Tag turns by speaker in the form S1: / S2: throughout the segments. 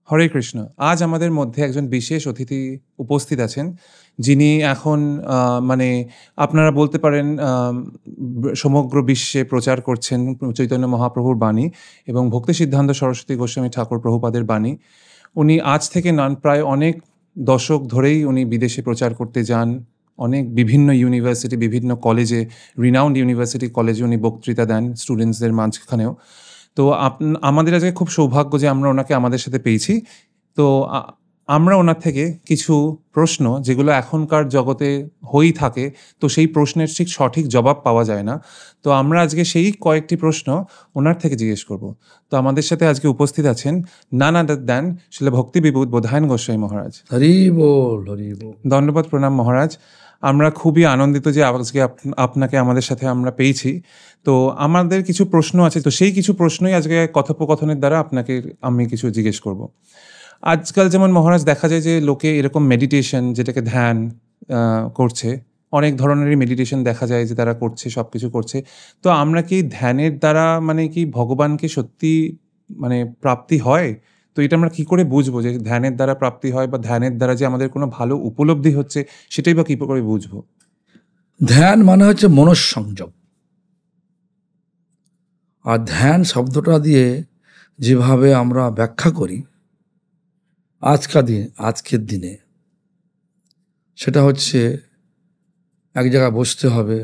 S1: হরে কৃষ্ণ। আজ আমাদের মধ্যে একজন বিশেষ অতিথি উপস্থিত আছেন, যিনি এখন মানে আপনারা বলতে পারেন সমগ্র বিশ্বে প্রচার করছেন চৈতন্য মহাপ্রভুর বাণী এবং ভক্তি সিদ্ধান্ত সরস্বতী গোস্বামী ঠাকুর প্রভুপাদের বাণী। উনি আজ থেকে নন, প্রায় অনেক দশক ধরেই উনি বিদেশে প্রচার করতে যান। অনেক বিভিন্ন ইউনিভার্সিটি, বিভিন্ন কলেজে, রিনাউন্ড ইউনিভার্সিটি কলেজে উনি বক্তৃতা দেন স্টুডেন্টসদের মাঝখানেও। তো আমাদের আজকে খুব সৌভাগ্য যে আমরা ওনাকে আমাদের সাথে পেয়েছি। তো আমরা ওনার থেকে কিছু প্রশ্ন, যেগুলো এখনকার জগতে হয়েই থাকে, তো সেই প্রশ্নের ঠিক সঠিক জবাব পাওয়া যায় না, তো আমরা আজকে সেই কয়েকটি প্রশ্ন ওনার থেকে জিজ্ঞেস করব। তো আমাদের সাথে আজকে উপস্থিত আছেন নানা দেন শিল ভক্তি বিভূত বোধায়ন গোস্বামী মহারাজ।
S2: হরি বল, হরি বল।
S1: ধন্যবাদ, প্রণাম মহারাজ। আমরা খুবই আনন্দিত যে আজকে আপনাকে আমাদের সাথে আমরা পেয়েছি। তো আমাদের কিছু প্রশ্ন আছে, তো সেই কিছু প্রশ্নই আজকে কথোপকথনের দ্বারা আপনাকে আমি কিছু জিজ্ঞেস করব। আজকাল যেমন মহারাজ দেখা যায় যে লোকে এরকম মেডিটেশন, যেটাকে ধ্যান করছে, অনেক ধরনেরই মেডিটেশন দেখা যায় যে তারা করছে, সব কিছু করছে। তো আমরা কি ধ্যানের দ্বারা মানে কি ভগবানকে সত্যি মানে প্রাপ্তি হয়? তো এটা আমরা কি করে বুঝবো যে ধ্যানের দ্বারা প্রাপ্তি হয়, বা ধ্যানের দ্বারা যে আমাদের কোনো ভালো উপলব্ধি হচ্ছে, সেটাই বা কী করে বুঝবো?
S2: ধ্যান মানে হচ্ছে মনঃসংযোগ। আর ধ্যান শব্দটা দিয়ে যেভাবে আমরা ব্যাখ্যা করি আজকের দিনে, সেটা হচ্ছে এক জায়গায় বসতে হবে,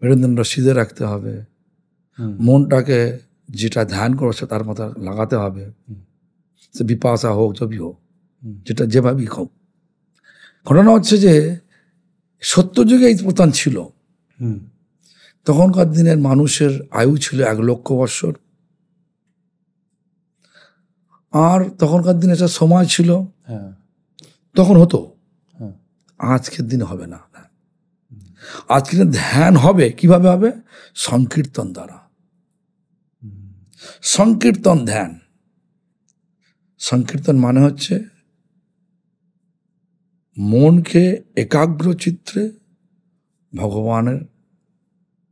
S2: মেরুদণ্ড সিধে রাখতে হবে, মনটাকে যেটা ধ্যান করছে তার মতো লাগাতে হবে, সে বিপাশা হোক, যবি হোক, যেটা যেভাবেই হোক। ঘটনা হচ্ছে যে সত্যযুগে এই প্রধান ছিল। তখনকার দিনের মানুষের আয়ু ছিল 1 লক্ষ বৎসর। আর তখনকার দিনে একটা সময় ছিল, তখন হতো। আজকের দিনে হবে না। আজকের ধ্যান হবে কিভাবে হবে? সংকীর্তন দ্বারা। সংকীর্তন ধ্যান। সংকীর্তন মানে হচ্ছে মনকে একাগ্র চিত্রে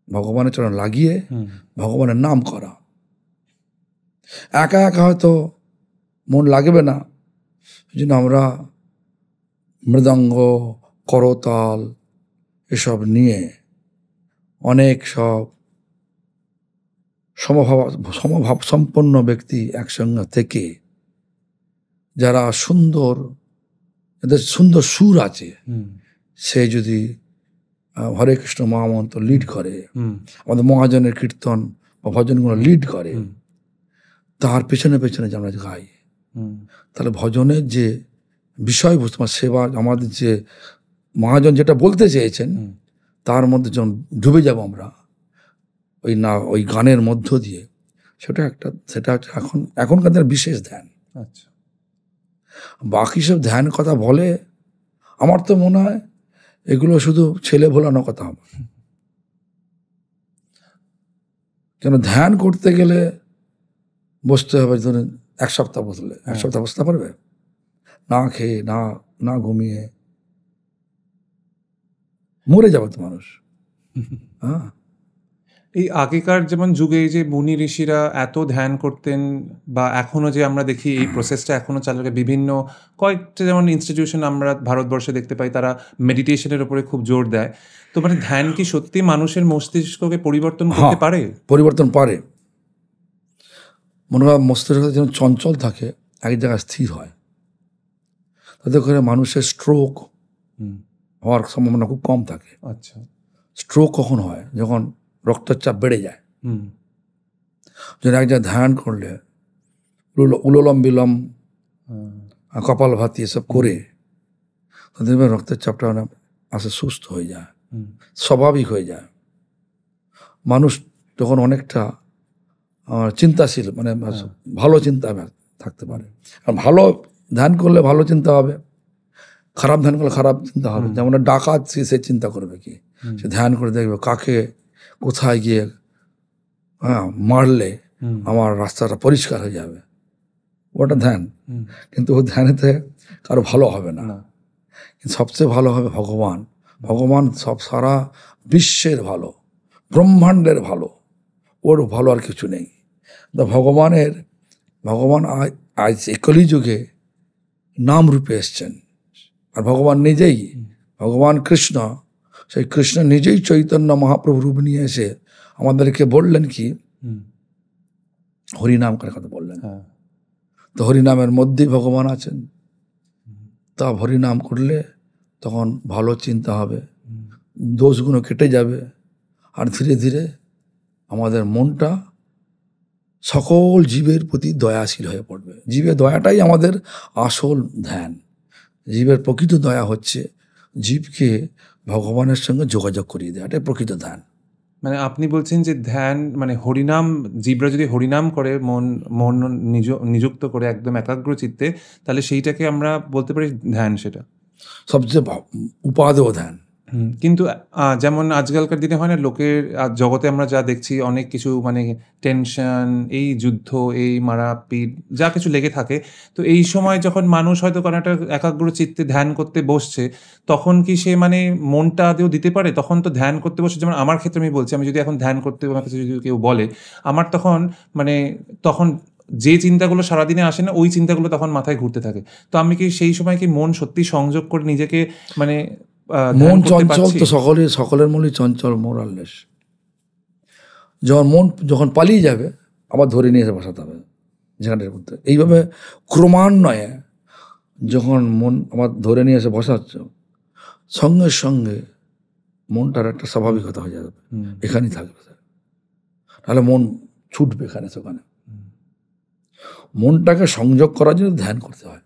S2: ভগবানের চরণ লাগিয়ে ভগবানের নাম করা। একা একা হয়তো মন লাগবে না, এই জন্য আমরা মৃদঙ্গ, করতাল এসব নিয়ে অনেক সব সমভাব সম্পন্ন ব্যক্তি একসঙ্গে থেকে, যারা এদের সুন্দর সুর আছে, সে যদি হরে কৃষ্ণ মহামন্ত্র লিড করে, আমাদের মহাজনের কীর্তন বা ভজনগুলো লিড করে, তার পেছনে পেছনে যে আমরা গাই, তাহলে ভজনের যে বিষয়বস্তু সেবা, আমাদের যে মহাজন যেটা বলতে চেয়েছেন তার মধ্যে যখন ডুবে যাব আমরা ওই গানের মধ্য দিয়ে, সেটা হচ্ছে এখনকার দিনের বিশেষ ধ্যান।
S1: আচ্ছা,
S2: বাকি সব ধ্যান কথা বলে, আমার তো মনে হয় এগুলো শুধু ছেলে ভোলানো কথা হবে। কেন ধ্যান করতে গেলে বসতে হবে, ধরুন 1 সপ্তাহ বসলে 1 সপ্তাহ বসতে পারবে? না খেয়ে, না ঘুমিয়ে মরে যাবে তো মানুষ।
S1: এই আগেকার যেমন যুগে যে মুনি ঋষিরা এত ধ্যান করতেন, বা এখনো যে আমরা দেখি এই প্রসেসটা এখনো চালু, বিভিন্ন কয়েকটা যেমন ইনস্টিটিউশন আমরা ভারতবর্ষে দেখতে পাই, তারা মেডিটেশনের উপরে খুব জোর দেয়। তো মানে ধ্যান কি সত্যি মানুষের মস্তিষ্ককে পরিবর্তন করতে পারে?
S2: পরিবর্তন পারে। মনে হয় মস্তিষ্ক যেন চঞ্চল থাকে, এক জায়গায় স্থির হয়, তাতে করে মানুষের স্ট্রোক হওয়ার সম্ভাবনা খুব কম থাকে।
S1: আচ্ছা,
S2: স্ট্রোক কখন হয়? যখন রক্তচাপ বেড়ে যায়। যেন এক জায়গায় ধ্যান করলে উলোলম বিলম, কপাল ভাতি এসব করে তাদের রক্তচাপটা আসে সুস্থ হয়ে যায়, স্বাভাবিক হয়ে যায়। মানুষ তখন অনেকটা চিন্তাশীল, মানে ভালো চিন্তা থাকতে পারে। আর ভালো ধ্যান করলে ভালো চিন্তা হবে, খারাপ ধ্যান করলে খারাপ চিন্তা হবে। যেমন ডাকাত, সে চিন্তা করবে কি? সে ধ্যান করে দেখবে কাকে কোথায় গিয়ে মারলে আমার রাস্তাটা পরিষ্কার হয়ে যাবে, ওটা ধ্যান। কিন্তু ও ধ্যানেতে কারো ভালো হবে না। সবচেয়ে ভালো হবে ভগবান সব সারা বিশ্বের ভালো, ব্রহ্মাণ্ডের ভালো, ওর ভালো আর কিছু নেই। ভগবান আজ এই কলিযুগে নাম রূপে এসছেন। আর ভগবান নিজেই, ভগবান কৃষ্ণ, সেই কৃষ্ণ নিজেই চৈতন্য মহাপ্রভু রূপ নিয়ে এসে আমাদেরকে বললেন কি, হরিনাম করার কথা বললেন। তো হরিনামের মধ্যেই ভগবান আছেন। তা হরিনাম করলে তখন ভালো চিন্তা হবে, দোষগুলো কেটে যাবে, আর ধীরে ধীরে আমাদের মনটা সকল জীবের প্রতি দয়াশীল হয়ে পড়বে। জীবের দয়াটাই আমাদের আসল ধ্যান। জীবের প্রকৃত দয়া হচ্ছে জীবকে ভগবানের সঙ্গে যোগাযোগ করিয়ে দেয়, এটাই প্রকৃত ধ্যান।
S1: মানে আপনি বলছেন যে ধ্যান মানে হরিনাম, জীবরা যদি হরিনাম করে মন নিযুক্ত করে একদম একাগ্র চিত্তে, তাহলে সেইটাকে আমরা বলতে পারি ধ্যান। সেটা
S2: সবচেয়ে উপাদেয় ধ্যান।
S1: কিন্তু যেমন আজকালকার দিনে হয় না, লোকের জগতে আমরা যা দেখছি অনেক কিছু, মানে টেনশন, এই যুদ্ধ, এই মারাপিট, যা কিছু লেগে থাকে। তো এই সময় যখন মানুষ হয়তো কোনো একটা একাগ্র চিত্তে ধ্যান করতে বসছে, তখন কি সে মানে মনটা আদেও দিতে পারে? তখন তো ধ্যান করতে বসে, যেমন আমার ক্ষেত্রে আমি বলছি, আমি যদি এখন ধ্যান করতে আমার কাছে যদি কেউ বলে, আমার তখন যে চিন্তাগুলো সারাদিনে আসে না, ওই চিন্তাগুলো তখন মাথায় ঘুরতে থাকে। তো আমি কি সেই সময় কি মন সত্যি সংযোগ করে নিজেকে, মানে
S2: মন চঞ্চল তো সকলের মনই চঞ্চল, মোরাললেস। মন যখন পালিয়ে যাবে আবার ধরে নিয়ে এসে বসাতে হবে যেখানের মধ্যে। এইভাবে ক্রমান্বয়ে যখন মন আবার ধরে নিয়ে এসে বসাচ্ছ, সঙ্গে সঙ্গে মনটার একটা স্বাভাবিকতা হয়ে যাবে, এখানেই থাকবে। তাহলে মন ছুটবে এখানে সেখানে। মনটাকে সংযোগ করার জন্য ধ্যান করতে হয়।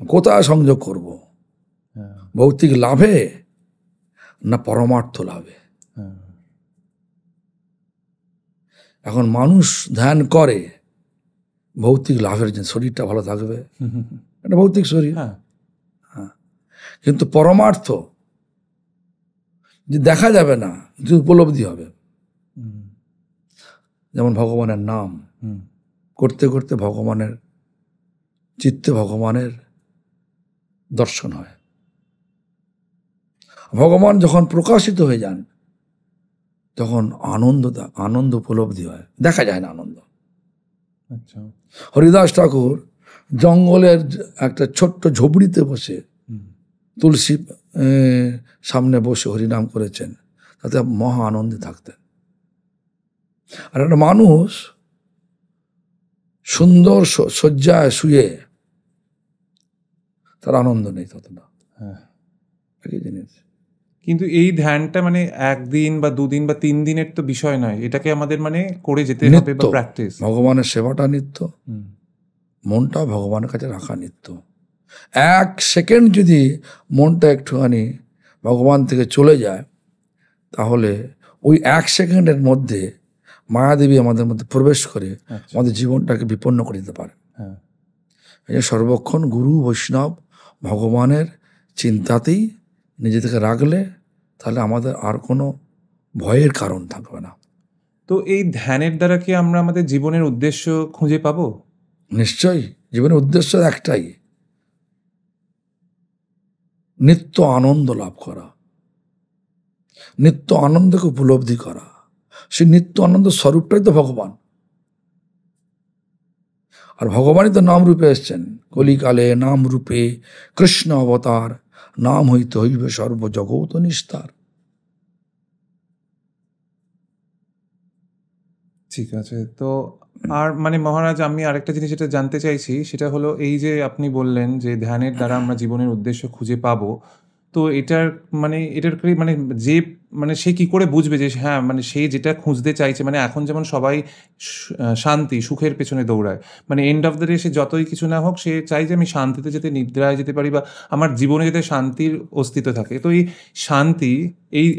S2: কোথায় সংযোগ করব? ভৌতিক লাভে না পরমার্থ লাভে? এখন মানুষ ধ্যান করে ভৌতিক লাভের জন্য, শরীরটা ভালো থাকবে, এটা ভৌতিক শরীর। হ্যাঁ, কিন্তু পরমার্থ যে দেখা যাবে না, যে উপলব্ধি হবে। যেমন ভগবানের নাম করতে করতে ভগবানের চিত্তে ভগবানের দর্শন হয়। ভগবান যখন প্রকাশিত হয়ে যান তখন আনন্দ উপলব্ধি হয়, দেখা যায় না আনন্দ।
S1: আচ্ছা,
S2: হরিদাস ঠাকুর জঙ্গলের একটা ছোট্ট ঝুপড়িতে বসে তুলসী সামনে বসে হরিনাম করেছেন, তাতে মহা আনন্দে থাকতেন। আর একটা মানুষ সুন্দর শয্যায় শুয়ে তার আনন্দ নেই ততটা। একই জিনিস।
S1: কিন্তু এই ধ্যানটা মানে একদিন বা দুদিন বা 3 দিনের তো বিষয় নয়, এটাকে আমাদের মানে করে যেতে হবে, বা প্র্যাকটিস।
S2: ভগবানের সেবাটা নিত্য, মনটা ভগবানের কাছে রাখা নিত্য। 1 সেকেন্ড যদি মনটা একটুখানি ভগবান থেকে চলে যায়, তাহলে ওই 1 সেকেন্ডের মধ্যে মায়াদেবী আমাদের মধ্যে প্রবেশ করে আমাদের জীবনটাকে বিপন্ন করে দিতে পারে। এই সর্বক্ষণ গুরু বৈষ্ণব ভগবানের চিন্তাতেই নিজে থেকে রাখলে তাহলে আমাদের আর কোনো ভয়ের কারণ থাকবে না।
S1: তো এই ধ্যানের দ্বারা কি আমরা আমাদের জীবনের উদ্দেশ্য খুঁজে পাবো?
S2: নিশ্চয়ই। জীবনের উদ্দেশ্য একটাই, নিত্য আনন্দ লাভ করা, নিত্য আনন্দকে উপলব্ধি করা। সেই নিত্য আনন্দ স্বরূপটাই তো ভগবান। আর ভগবানই তো নাম রূপে এসছেন। কলিকালে নাম রূপে কৃষ্ণ অবতার, নাম হইতে হইবে সর্বজগৎ নিস্তার।
S1: ঠিক আছে। তো আর মানে মহারাজ, আমি আরেকটা জিনিস যেটা জানতে চাইছি, সেটা হলো এই যে আপনি বললেন যে ধ্যানের দ্বারা আমরা জীবনের উদ্দেশ্য খুঁজে পাবো। তো এটার মানে যে মানে সে কি করে বুঝবে যে হ্যাঁ, মানে সে যেটা খুঁজতে চাইছে, মানে এখন যেমন সবাই শান্তি সুখের পেছনে দৌড়ায়, মানে এন্ড অফ দ্য ডে সে যতই কিছু না হোক, সে চাই যে আমি শান্তিতে যেতে, নিদ্রায় যেতে পারি, বা আমার জীবনে যাতে শান্তির অস্তিত্ব থাকে। তো এই শান্তি,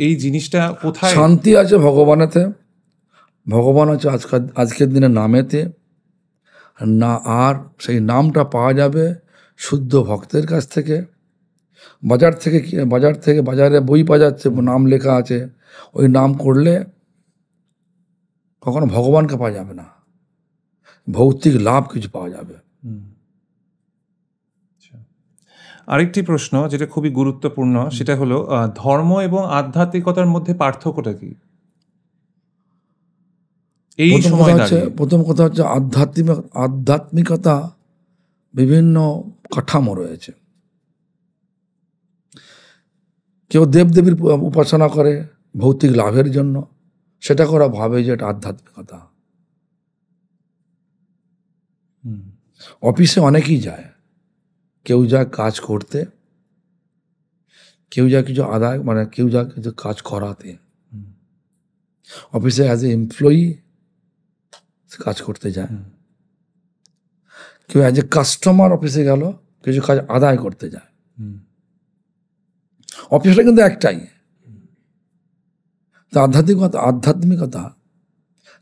S1: এই জিনিসটা কোথায়?
S2: শান্তি আছে ভগবানেতে, ভগবান আছে আজকের দিনে নামেতে না। আর সেই নামটা পাওয়া যাবে শুদ্ধ ভক্তের কাছ থেকে। বাজারে বই পাওয়া যাচ্ছে, নাম লেখা আছে, ওই নাম করলে কখনো ভগবানকে পাওয়া যাবে না, ভৌতিক লাভ কিছু পাওয়া যাবে।
S1: আরেকটি প্রশ্ন যেটা খুবই গুরুত্বপূর্ণ, সেটা হলো ধর্ম এবং আধ্যাত্মিকতার মধ্যে পার্থক্যটা কি? এই সময়
S2: প্রথম কথা হচ্ছে আধ্যাত্মিকতা বিভিন্ন কাঠামো রয়েছে। কেউ দেবদেবীর উপাসনা করে ভৌতিক লাভের জন্য, সেটা করা ভাবে যে এটা আধ্যাত্মিকতা। অফিসে অনেকেই যায়, কেউ যায় কাজ করতে, কেউ যায় কিছু আদায়, মানে কেউ যায় কিছু কাজ করাতে। অফিসে অ্যাজ এ এমপ্লয়ি কাজ করতে যায়, কেউ অ্যাজ এ কাস্টমার অফিসে গেল, কিছু কাজ আদায় করতে যায়। অফিসটা কিন্তু একটাই। তা আধ্যাত্মিকতা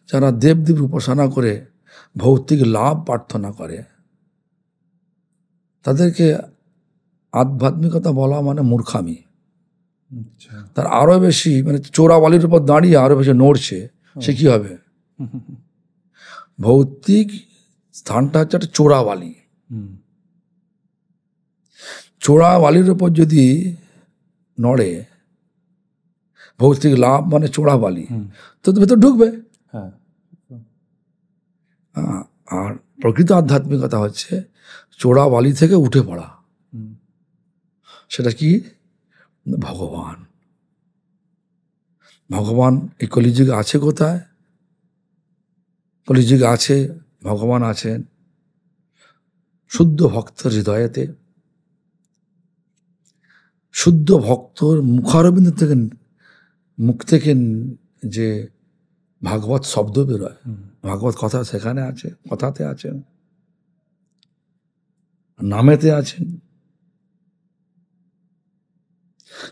S2: যারা দেবদেবীর উপাসনা করে ভৌতিক লাভ প্রার্থনা করে, তাদেরকে আধ্যাত্মিকতা বলা মানে মূর্খামি। তার আরো বেশি, মানে চোরাবালির উপর দাঁড়িয়ে আরো বেশি নড়ছে, সে কি হবে? ভৌতিক স্থানটা হচ্ছে একটা চোরাবালি। চোরাবালির উপর যদি নড়ে, ভৌতিক লাভ মানে চোরাবালি, তো ভেতর ঢুকবে। আর প্রকৃত আধ্যাত্মিকতা হচ্ছে চোরাবালি থেকে উঠে পড়া। সেটা কি? ভগবান। ভগবান এই কলিযুগে আছে কোথায়? কলিযুগে আছে, ভগবান আছেন শুদ্ধ ভক্তের হৃদয়েতে। শুদ্ধ ভক্তর মুখারবিন্দ থেকে, মুখ থেকে যে ভাগবত শব্দ বেরোয়, ভাগবত কথা সেখানে আছে, কথাতে আছেন, নামেতে আছেন।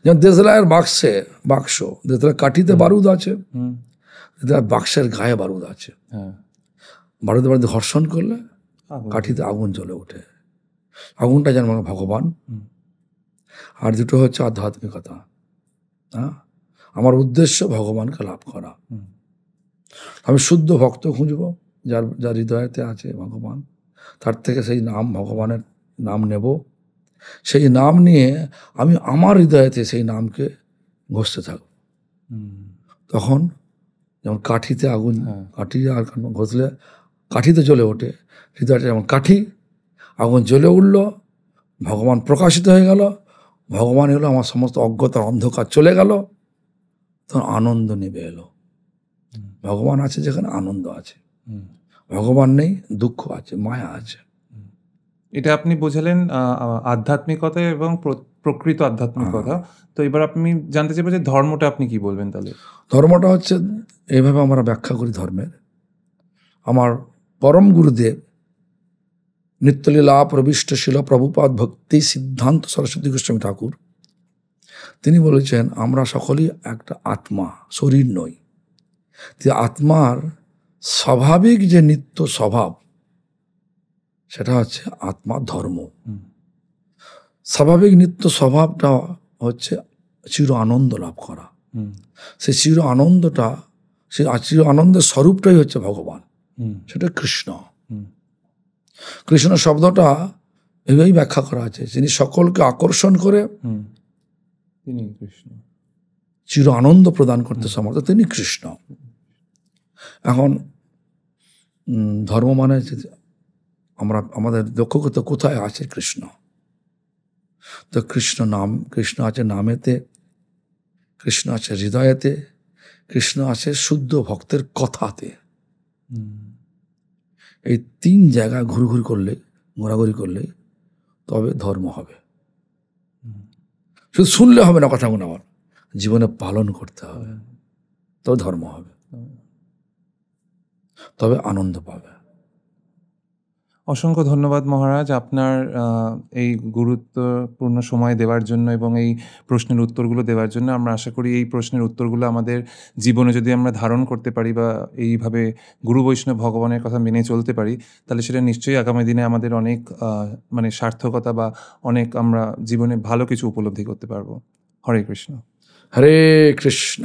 S2: যেমন দেশলাইয়ের বাক্স, দেশলাইয়ের কাঠিতে বারুদ আছে, দেশলাইয়ের বাক্সের গায়ে বারুদ আছে। বারুদে বারুদে ঘর্ষণ করলে কাঠিতে আগুন জ্বলে ওঠে। আগুনটা যেন ভগবান। আর দুটো হচ্ছে আধ্যাত্মিকতা। আমার উদ্দেশ্য ভগবানকে লাভ করা। আমি শুদ্ধ ভক্ত খুঁজব, যার হৃদয়তে আছে ভগবান, তার থেকে সেই নাম, ভগবানের নাম নেব। সেই নাম নিয়ে আমি আমার হৃদয়তে সেই নামকে ঘষতে থাকব। তখন যেমন কাঠিতে আগুন, কাঠি আর ঘষলে কাঠিতে জ্বলে ওঠে, হৃদয়টা যেমন কাঠি, আগুন জ্বলে উঠল, ভগবান প্রকাশিত হয়ে গেল, ভগবান এলো, আমার সমস্ত অজ্ঞতার অন্ধকার চলে গেল, তখন আনন্দ নেমে এলো। ভগবান আছে যেখানে আনন্দ আছে, ভগবান নেই দুঃখ আছে, মায়া আছে।
S1: এটা আপনি বোঝালেন আধ্যাত্মিকতা এবং প্রকৃত আধ্যাত্মিকতা। তো এবার আপনি জানতে চাইবো যে ধর্মটা আপনি কি বলবেন তাহলে?
S2: ধর্মটা হচ্ছে, এইভাবে আমরা ব্যাখ্যা করি ধর্মের। আমার পরম গুরুদেব নিত্যলীলা প্রবিষ্ট শিল প্রভুপাদ ভক্তি সিদ্ধান্ত সরস্বতী গোস্বামী ঠাকুর, তিনি বলেছেন আমরা সকলেই একটা আত্মা, শরীর নই। আত্মার স্বাভাবিক যে নিত্য স্বভাব, সেটা হচ্ছে আত্মার ধর্ম। স্বাভাবিক নিত্য স্বভাবটা হচ্ছে চির আনন্দ লাভ করা। সেই চির আনন্দটা, সেই চির আনন্দের স্বরূপটাই হচ্ছে ভগবান, সেটা কৃষ্ণ। কৃষ্ণ শব্দটা এভাবেই ব্যাখ্যা করা আছে, যিনি সকলকে আকর্ষণ করে
S1: তিনি কৃষ্ণ,
S2: চির আনন্দ প্রদান করতে সমর্থ, তিনি কৃষ্ণ। এখন ধর্ম মানে আমরা আমাদের লক্ষ্য করতে কোথায় আছে কৃষ্ণ? তো কৃষ্ণ নাম, কৃষ্ণ আছে নামেতে, কৃষ্ণ আছে হৃদয়েতে, কৃষ্ণ আছে শুদ্ধ ভক্তের কথাতে। এই তিন জায়গায় ঘোরাঘুরি করলে তবে ধর্ম হবে। শুধু শুনলে হবে না কথাগুলো, আমার জীবনে পালন করতে হবে, তবে ধর্ম হবে, তবে আনন্দ পাবে।
S1: অসংখ্য ধন্যবাদ মহারাজ, আপনার এই গুরুত্বপূর্ণ সময় দেওয়ার জন্য এবং এই প্রশ্নের উত্তরগুলো দেওয়ার জন্য। আমরা আশা করি এই প্রশ্নের উত্তরগুলো আমাদের জীবনে যদি আমরা ধারণ করতে পারি বা এইভাবে গুরু বৈষ্ণব ভগবানের কথা মেনে চলতে পারি, তাহলে সেটা নিশ্চয়ই আগামী দিনে আমাদের অনেক মানে সার্থকতা বা অনেক আমরা জীবনে ভালো কিছু উপলব্ধি করতে পারবো। হরে কৃষ্ণ।
S2: হরে কৃষ্ণ।